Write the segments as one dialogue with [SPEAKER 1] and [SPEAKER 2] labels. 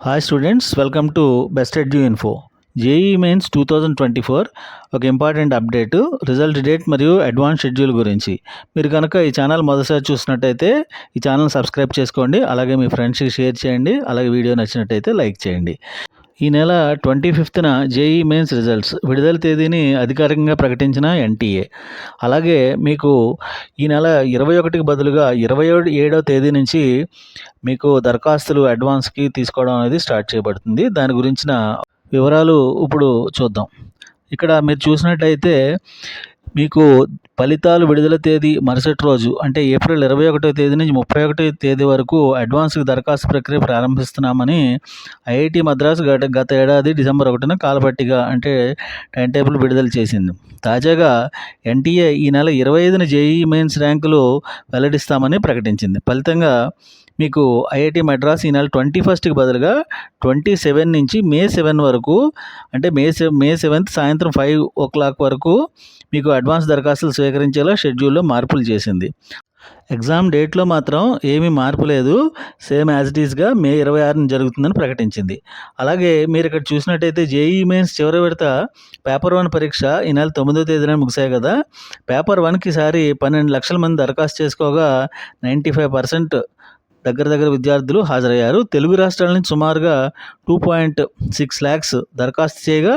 [SPEAKER 1] Hi students, welcome to best edu info. JEE mains 2024 ఒక important update, result date మరియు advance schedule గురించి. మీరు కనుక ఈ ఛానల్ మొదటిసారి చూసినట్టయితే ఈ ఛానల్ సబ్స్క్రైబ్ చేసుకోండి, అలాగే మీ ఫ్రెండ్స్కి షేర్ చేయండి, అలాగే వీడియో నచ్చినట్టయితే లైక్ చేయండి. ఈ నెల 25న జేఈ మెయిన్స్ రిజల్ట్స్ విడుదల తేదీని అధికారికంగా ప్రకటించిన ఎన్టీఏ. అలాగే మీకు ఈ నెల 21కి బదులుగా 27వ తేదీ నుంచి మీకు దరఖాస్తులు అడ్వాన్స్కి తీసుకోవడం అనేది స్టార్ట్ చేయబడుతుంది. దాని గురించిన వివరాలు ఇప్పుడు చూద్దాం. ఇక్కడ మీరు చూసినట్టయితే మీకు ఫలితాలు విడుదల తేదీ మరుసటి రోజు అంటే ఏప్రిల్ 21వ తేదీ నుంచి 31వ తేదీ వరకు అడ్వాన్స్కి దరఖాస్తు ప్రక్రియ ప్రారంభిస్తున్నామని ఐఐటి మద్రాసు గత ఏడాది డిసెంబర్ 1న కాలపట్టిక అంటే టైం టేబుల్ విడుదల చేసింది. తాజాగా ఎన్టీఏ ఈ నెల 25న జేఈ మెయిన్స్ ర్యాంకులు వెల్లడిస్తామని ప్రకటించింది. ఫలితంగా మీకు ఐఐటి మద్రాస్ ఈ నెల 21కి బదులుగా 27 నుంచి మే 7 వరకు అంటే మే 7 సాయంత్రం 5 వరకు మీకు అడ్వాన్స్ దరఖాస్తులు స్వీకరించేలా షెడ్యూల్లో మార్పులు చేసింది. ఎగ్జామ్ డేట్లో మాత్రం ఏమీ మార్పు లేదు, సేమ్ యాజ్ ఇట్ ఈస్గా మే 26న జరుగుతుందని ప్రకటించింది. అలాగే మీరు ఇక్కడ చూసినట్టయితే జేఈ మెయిన్స్ చివరి విడత పేపర్ 1 పరీక్ష ఈ నెల 9వ తేదీన ముగిశాయి కదా. పేపర్ 1కి ఈసారి 12 లక్షల మంది దరఖాస్తు చేసుకోగా 95% దగ్గర విద్యార్థులు హాజరయ్యారు. తెలుగు రాష్ట్రాల నుంచి సుమారుగా 2.6 lakhs దరఖాస్తు చేయగా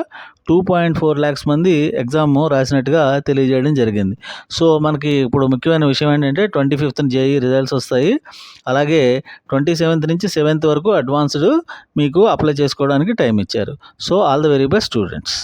[SPEAKER 1] 2.4 lakhs మంది ఎగ్జామ్ రాసినట్టుగా తెలియజేయడం జరిగింది. సో మనకి ఇప్పుడు ముఖ్యమైన విషయం ఏంటంటే 25న జేఈ రిజల్ట్స్ వస్తాయి. అలాగే 27th నుంచి 7th వరకు అడ్వాన్స్డ్ మీకు అప్లై చేసుకోవడానికి టైం ఇచ్చారు. So all the very best students.